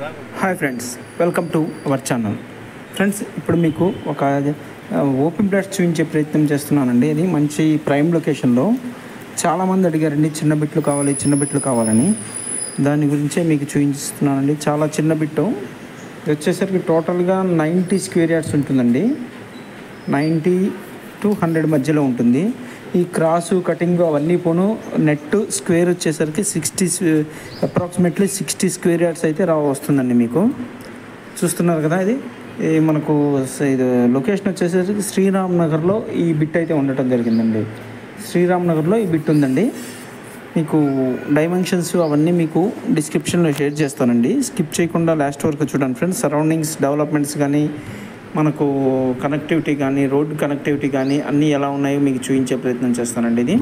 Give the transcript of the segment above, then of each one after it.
Hi friends, welcome to our channel. Friends, ఇప్పుడు మీకు ఒక ఓపెన్ ప్లాట్స్ చూపించే ప్రయత్నం చేస్తున్నానండి. ఇది మంచి ప్రైమ్ లొకేషన్లో. చాలామంది అడిగారండి చిన్న బిట్లు కావాలని. దాని గురించే మీకు చూపిస్తున్నానండి. చాలా చిన్న బిట్టు ఇది వచ్చేసరికి టోటల్గా 90 స్క్వేర్ యార్డ్స్ ఉంటుందండి. 90 to 100 మధ్యలో ఉంటుంది. ఈ క్రాసు కటింగ్ అవన్నీ పోను నెట్ స్క్వేర్ వచ్చేసరికి అప్రాక్సిమేట్లీ 60 స్క్వేర్ యార్డ్స్ అయితే వస్తుందండి. మీకు చూస్తున్నారు కదా, ఇది మనకు ఇది లొకేషన్ వచ్చేసరికి శ్రీరామ్ నగర్లో ఈ బిట్ అయితే ఉండటం జరిగిందండి. శ్రీరామ్ నగర్లో ఈ బిట్ ఉందండి. మీకు డైమెన్షన్స్ అవన్నీ మీకు డిస్క్రిప్షన్లో షేర్ చేస్తానండి. స్కిప్ చేయకుండా లాస్ట్ వరకు చూడండి ఫ్రెండ్స్. సరౌండింగ్స్ డెవలప్మెంట్స్ కానీ, మనకు కనెక్టివిటీ కానీ, రోడ్ కనెక్టివిటీ కానీ అన్నీ ఎలా ఉన్నాయో మీకు చూపించే ప్రయత్నం చేస్తానండి. ఇది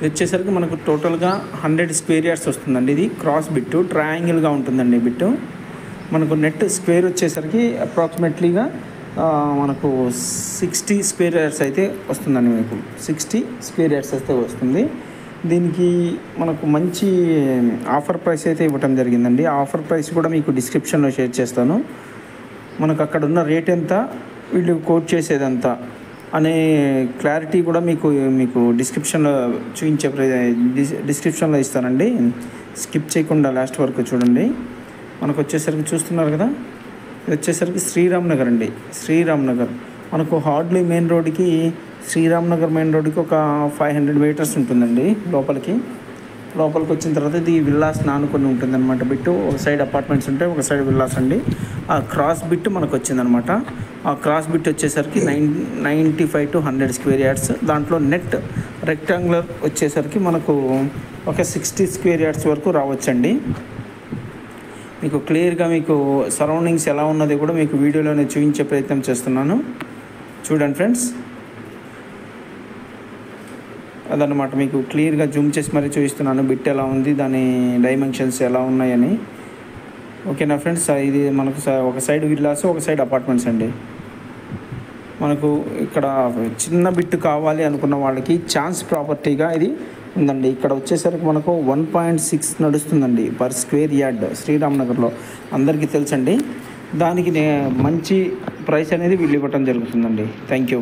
వచ్చేసరికి మనకు టోటల్గా 100 స్క్వేర్ యార్డ్స్ వస్తుందండి. ఇది క్రాస్ బిట్టు, ట్రయాంగిల్గా ఉంటుందండి బిట్టు. మనకు నెట్ స్క్వేర్ వచ్చేసరికి అప్రాక్సిమేట్లీగా మనకు 60 స్క్వేర్ యార్డ్స్ అయితే వస్తుందండి. మీకు 60 స్క్వేర్ యార్డ్స్ అయితే వస్తుంది. దీనికి మనకు మంచి ఆఫర్ ప్రైస్ అయితే ఇవ్వటం జరిగిందండి. ఆఫర్ ప్రైస్ కూడా మీకు డిస్క్రిప్షన్లో షేర్ చేస్తాను. మనకు అక్కడ ఉన్న రేట్ ఎంత, వీళ్ళు కోట్ చేసేదంతా అనే క్లారిటీ కూడా మీకు డిస్క్రిప్షన్లో డిస్క్రిప్షన్లో ఇస్తానండి. స్కిప్ చేయకుండా లాస్ట్ వరకు చూడండి. మనకు వచ్చేసరికి చూస్తున్నారు కదా, ఇది వచ్చేసరికి శ్రీరామ్ నగర్ అండి. శ్రీరామ్ నగర్ మనకు హార్డ్లీ మెయిన్ రోడ్కి, శ్రీరామ్ నగర్ మెయిన్ రోడ్కి ఒక 500 మీటర్స్ ఉంటుందండి. లోపలికి వచ్చిన తర్వాత ఇది విల్లాస్ నానుకొని ఉంటుందన్నమాట. బిట్టు ఒక సైడ్ అపార్ట్మెంట్స్ ఉంటాయి, ఒక సైడ్ విల్లాస్ అండి. ఆ క్రాస్ బిట్ మనకు వచ్చిందనమాట. ఆ క్రాస్ బిట్ వచ్చేసరికి 95 to 100 స్క్వేర్ యార్డ్స్. దాంట్లో నెట్ రెక్టాంగులర్ వచ్చేసరికి మనకు ఒక 60 స్క్వేర్ యార్డ్స్ వరకు రావచ్చండి. మీకు క్లియర్గా మీకు సరౌండింగ్స్ ఎలా ఉన్నది కూడా మీకు వీడియోలోనే చూపించే ప్రయత్నం చేస్తున్నాను. చూడండి ఫ్రెండ్స్, అదనమాట. మీకు క్లియర్గా జూమ్ చేసి మరీ చూపిస్తున్నాను బిట్ ఎలా ఉంది, దాని డైమెన్షన్స్ ఎలా ఉన్నాయని. ఓకేనా ఫ్రెండ్స్, ఇది మనకు ఒక సైడ్ విల్లాస్, ఒక సైడ్ అపార్ట్మెంట్స్ అండి. మనకు ఇక్కడ చిన్న బిట్ కావాలి అనుకున్న వాళ్ళకి ఛాన్స్ ప్రాపర్టీగా ఇది ఉందండి. ఇక్కడ వచ్చేసరికి మనకు 1.6 నడుస్తుందండి పర్ స్క్వేర్ యార్డ్ శ్రీరామ్ నగర్లో. అందరికీ తెలుసండి. దానికి మంచి ప్రైస్ అనేది వీళ్ళు ఇవ్వటం జరుగుతుందండి. Thank you.